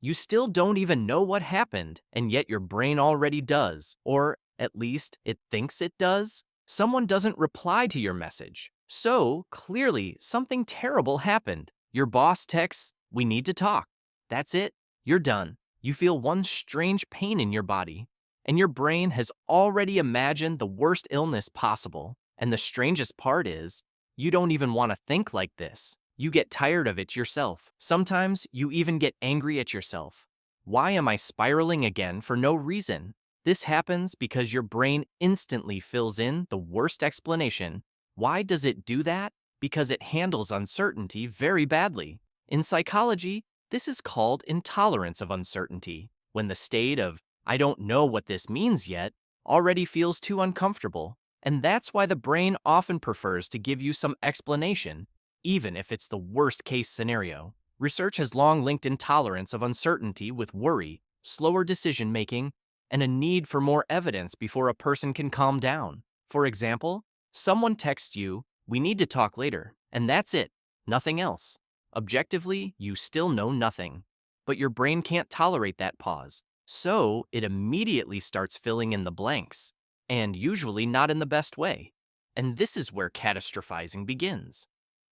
You still don't even know what happened, and yet your brain already does, or at least it thinks it does. Someone doesn't reply to your message. So, clearly, something terrible happened. Your boss texts, "We need to talk." That's it. You're done. You feel one strange pain in your body, and your brain has already imagined the worst illness possible. And the strangest part is, you don't even want to think like this. You get tired of it yourself. Sometimes you even get angry at yourself. Why am I spiraling again for no reason? This happens because your brain instantly fills in the worst explanation. Why does it do that? Because it handles uncertainty very badly. In psychology, this is called intolerance of uncertainty, when the state of, "I don't know what this means yet," already feels too uncomfortable. And that's why the brain often prefers to give you some explanation, even if it's the worst case scenario. Research has long linked intolerance of uncertainty with worry, slower decision making, and a need for more evidence before a person can calm down. For example, someone texts you, "We need to talk later," and that's it, nothing else. Objectively, you still know nothing. But your brain can't tolerate that pause, so it immediately starts filling in the blanks, and usually not in the best way. And this is where catastrophizing begins.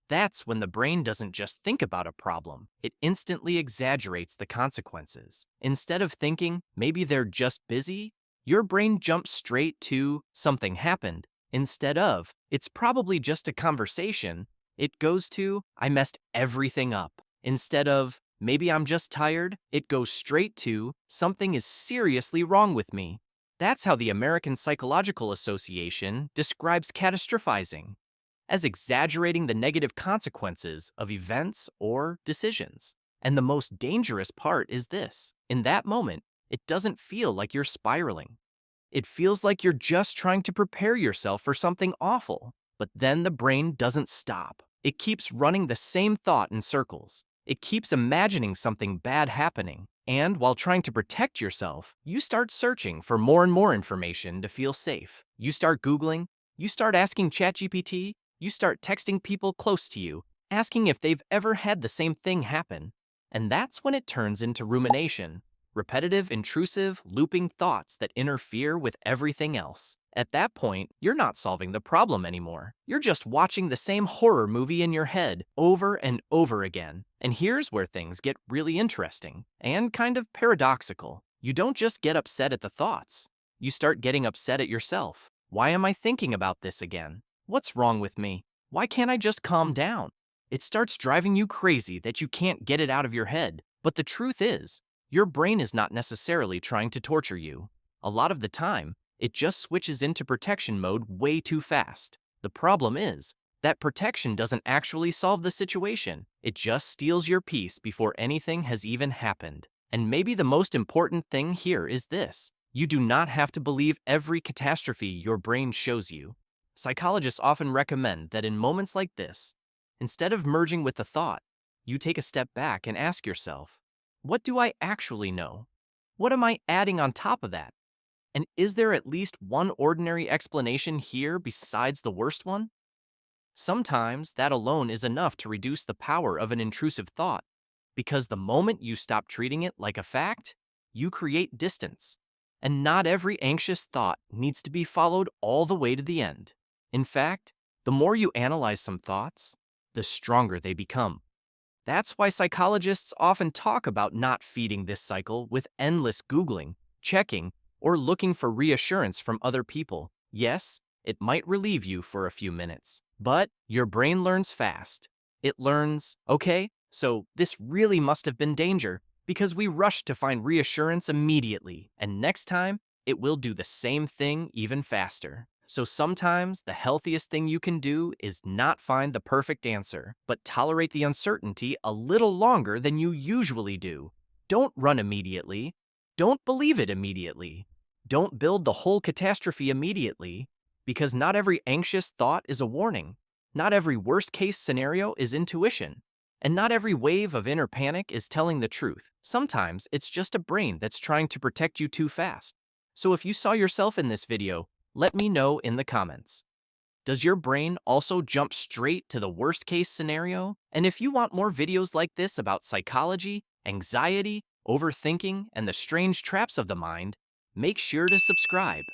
That's when the brain doesn't just think about a problem, it instantly exaggerates the consequences. Instead of thinking, maybe they're just busy, your brain jumps straight to, "Something happened." Instead of, "It's probably just a conversation," it goes to, "I messed everything up." Instead of, "Maybe I'm just tired," it goes straight to, "Something is seriously wrong with me." That's how the American Psychological Association describes catastrophizing, as exaggerating the negative consequences of events or decisions. And the most dangerous part is this: in that moment, it doesn't feel like you're spiraling. It feels like you're just trying to prepare yourself for something awful. But then the brain doesn't stop. It keeps running the same thought in circles. It keeps imagining something bad happening. And while trying to protect yourself, you start searching for more and more information to feel safe. You start Googling, you start asking ChatGPT, you start texting people close to you, asking if they've ever had the same thing happen. And that's when it turns into rumination, repetitive, intrusive, looping thoughts that interfere with everything else. At that point, you're not solving the problem anymore. You're just watching the same horror movie in your head over and over again. And here's where things get really interesting and kind of paradoxical. You don't just get upset at the thoughts. You start getting upset at yourself. Why am I thinking about this again? What's wrong with me? Why can't I just calm down? It starts driving you crazy that you can't get it out of your head. But the truth is, your brain is not necessarily trying to torture you. A lot of the time, it just switches into protection mode way too fast. The problem is, that protection doesn't actually solve the situation. It just steals your peace before anything has even happened. And maybe the most important thing here is this: you do not have to believe every catastrophe your brain shows you. Psychologists often recommend that in moments like this, instead of merging with the thought, you take a step back and ask yourself, what do I actually know? What am I adding on top of that? And is there at least one ordinary explanation here besides the worst one? Sometimes that alone is enough to reduce the power of an intrusive thought, because the moment you stop treating it like a fact, you create distance. And not every anxious thought needs to be followed all the way to the end. In fact, the more you analyze some thoughts, the stronger they become. That's why psychologists often talk about not feeding this cycle with endless Googling, checking, or looking for reassurance from other people. Yes, it might relieve you for a few minutes, but your brain learns fast. It learns, okay, so this really must have been danger, because we rushed to find reassurance immediately, and next time, it will do the same thing even faster. So sometimes the healthiest thing you can do is not find the perfect answer, but tolerate the uncertainty a little longer than you usually do. Don't run immediately. Don't believe it immediately. Don't build the whole catastrophe immediately, because not every anxious thought is a warning. Not every worst-case scenario is intuition. And not every wave of inner panic is telling the truth. Sometimes it's just a brain that's trying to protect you too fast. So if you saw yourself in this video, let me know in the comments. Does your brain also jump straight to the worst-case scenario? And if you want more videos like this about psychology, anxiety, overthinking, and the strange traps of the mind, make sure to subscribe.